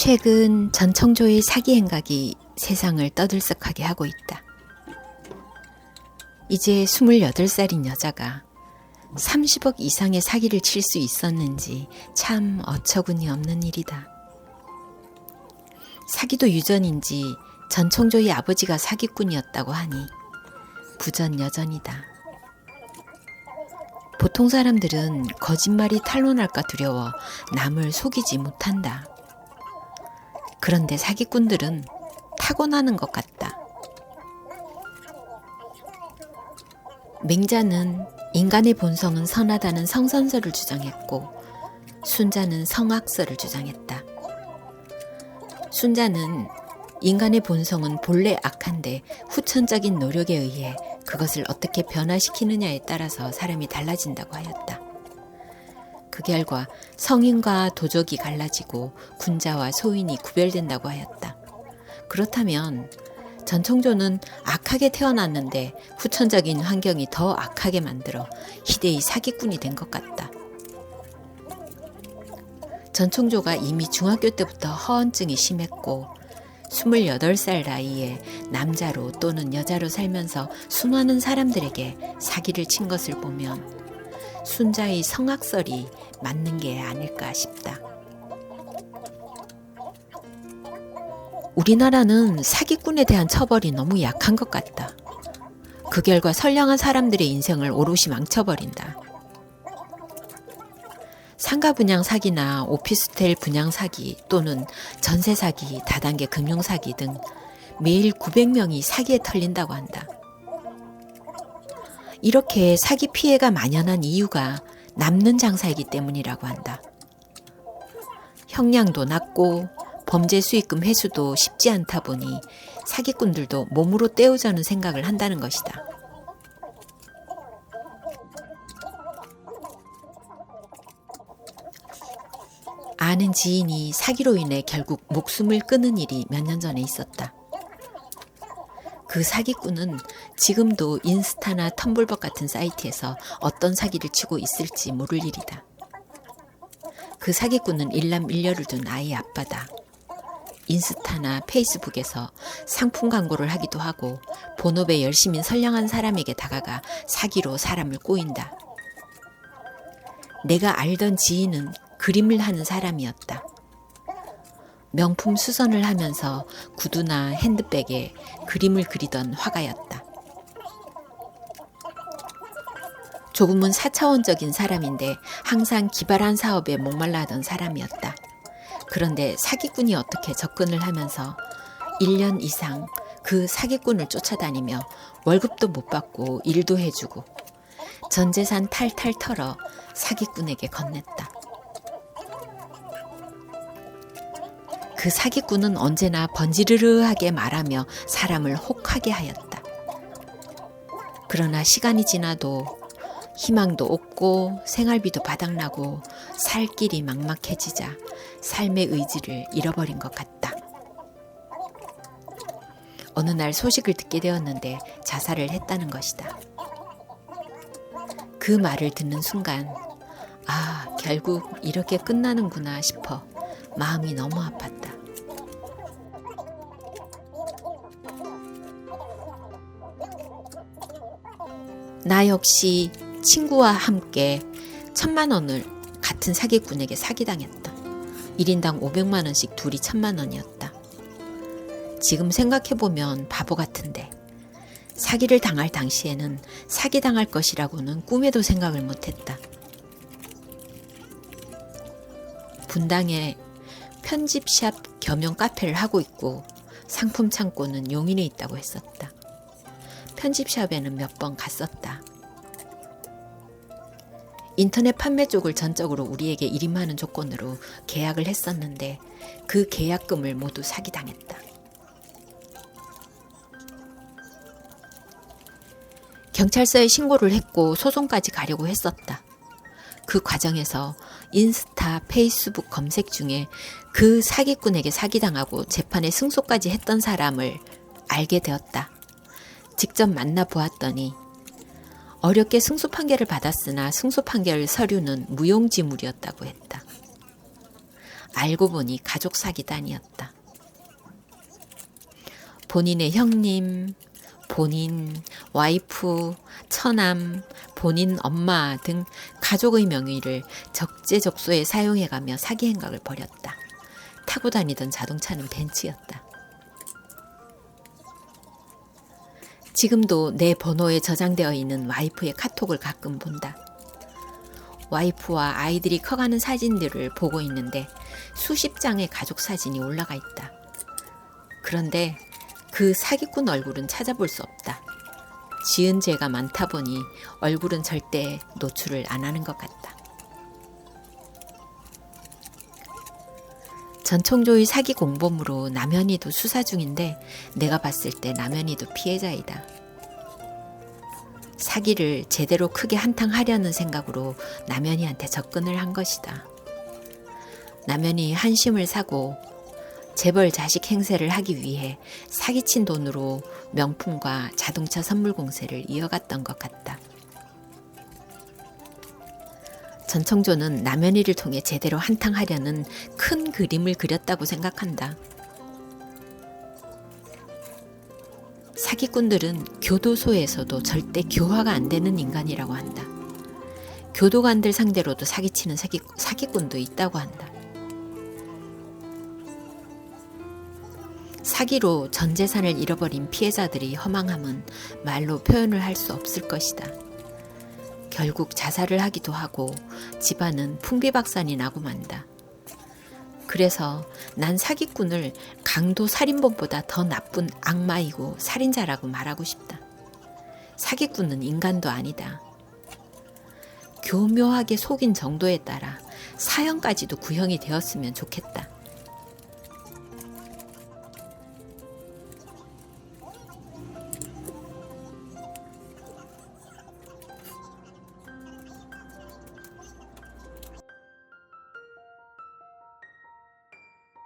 최근 전청조의 사기 행각이 세상을 떠들썩하게 하고 있다. 이제 28살인 여자가 30억 이상의 사기를 칠 수 있었는지 참 어처구니 없는 일이다. 사기도 유전인지 전청조의 아버지가 사기꾼이었다고 하니 부전여전이다. 보통 사람들은 거짓말이 탄로날까 두려워 남을 속이지 못한다. 그런데 사기꾼들은 타고나는 것 같다. 맹자는 인간의 본성은 선하다는 성선설을 주장했고 순자는 성악설을 주장했다. 순자는 인간의 본성은 본래 악한데 후천적인 노력에 의해 그것을 어떻게 변화시키느냐에 따라서 사람이 달라진다고 하였다. 그 결과 성인과 도적이 갈라지고 군자와 소인이 구별된다고 하였다. 그렇다면 전청조는 악하게 태어났는데 후천적인 환경이 더 악하게 만들어 희대의 사기꾼이 된 것 같다. 전청조가 이미 중학교 때부터 허언증이 심했고 28살 나이에 남자로 또는 여자로 살면서 수많은 사람들에게 사기를 친 것을 보면 순자의 성악설이 맞는 게 아닐까 싶다. 우리나라는 사기꾼에 대한 처벌이 너무 약한 것 같다. 그 결과 선량한 사람들의 인생을 오롯이 망쳐버린다. 상가 분양 사기나 오피스텔 분양 사기 또는 전세 사기, 다단계 금융 사기 등 매일 900명이 사기에 털린다고 한다. 이렇게 사기 피해가 만연한 이유가 남는 장사이기 때문이라고 한다. 형량도 낮고 범죄 수익금 회수도 쉽지 않다 보니 사기꾼들도 몸으로 때우자는 생각을 한다는 것이다. 아는 지인이 사기로 인해 결국 목숨을 끊은 일이 몇 년 전에 있었다. 그 사기꾼은 지금도 인스타나 텀블벅 같은 사이트에서 어떤 사기를 치고 있을지 모를 일이다. 그 사기꾼은 일남일녀를 둔 아이의 아빠다. 인스타나 페이스북에서 상품 광고를 하기도 하고 본업에 열심인 선량한 사람에게 다가가 사기로 사람을 꼬인다. 내가 알던 지인은 그림을 하는 사람이었다. 명품 수선을 하면서 구두나 핸드백에 그림을 그리던 화가였다. 조금은 4차원적인 사람인데 항상 기발한 사업에 목말라 하던 사람이었다. 그런데 사기꾼이 어떻게 접근을 하면서 1년 이상 그 사기꾼을 쫓아다니며 월급도 못 받고 일도 해주고 전 재산 탈탈 털어 사기꾼에게 건넸다. 그 사기꾼은 언제나 번지르르하게 말하며 사람을 혹하게 하였다. 그러나 시간이 지나도 희망도 없고 생활비도 바닥나고 살 길이 막막해지자 삶의 의지를 잃어버린 것 같다. 어느 날 소식을 듣게 되었는데 자살을 했다는 것이다. 그 말을 듣는 순간 결국 이렇게 끝나는구나 싶어 마음이 너무 아팠다. 나 역시 친구와 함께 1,000만 원을 같은 사기꾼에게 사기당했다. 1인당 500만 원씩 둘이 1,000만 원이었다. 지금 생각해보면 바보 같은데 사기를 당할 당시에는 사기당할 것이라고는 꿈에도 생각을 못했다. 분당에 편집샵 겸용 카페를 하고 있고 상품 창고는 용인에 있다고 했었다. 편집샵에는 몇 번 갔었다. 인터넷 판매 쪽을 전적으로 우리에게 일임하는 조건으로 계약을 했었는데 그 계약금을 모두 사기당했다. 경찰서에 신고를 했고 소송까지 가려고 했었다. 그 과정에서 인스타, 페이스북 검색 중에 그 사기꾼에게 사기당하고 재판에 승소까지 했던 사람을 알게 되었다. 직접 만나보았더니 어렵게 승소 판결을 받았으나 승소 판결 서류는 무용지물이었다고 했다. 알고 보니 가족 사기단이었다. 본인의 형님, 본인, 와이프, 처남, 본인 엄마 등 가족의 명의를 적재적소에 사용해가며 사기 행각을 벌였다. 타고 다니던 자동차는 벤츠였다. 지금도 내 번호에 저장되어 있는 와이프의 카톡을 가끔 본다. 와이프와 아이들이 커가는 사진들을 보고 있는데 수십 장의 가족 사진이 올라가 있다. 그런데 그 사기꾼 얼굴은 찾아볼 수 없다. 지은 죄가 많다 보니 얼굴은 절대 노출을 안 하는 것 같다. 전총조의 사기 공범으로 남현이도 수사 중인데 내가 봤을 때 남현이도 피해자이다. 사기를 제대로 크게 한탕하려는 생각으로 남현이한테 접근을 한 것이다. 남현이 한심을 사고 재벌 자식 행세를 하기 위해 사기친 돈으로 명품과 자동차 선물 공세를 이어갔던 것 같다. 전청조는 남현이를 통해 제대로 한탕하려는 큰 그림을 그렸다고 생각한다. 사기꾼들은 교도소에서도 절대 교화가 안 되는 인간이라고 한다. 교도관들 상대로도 사기치는 사기꾼도 있다고 한다. 사기로 전 재산을 잃어버린 피해자들의 허망함은 말로 표현을 할 수 없을 것이다. 결국 자살을 하기도 하고 집안은 풍비박산이 나고 만다. 그래서 난 사기꾼을 강도 살인범보다 더 나쁜 악마이고 살인자라고 말하고 싶다. 사기꾼은 인간도 아니다. 교묘하게 속인 정도에 따라 사형까지도 구형이 되었으면 좋겠다.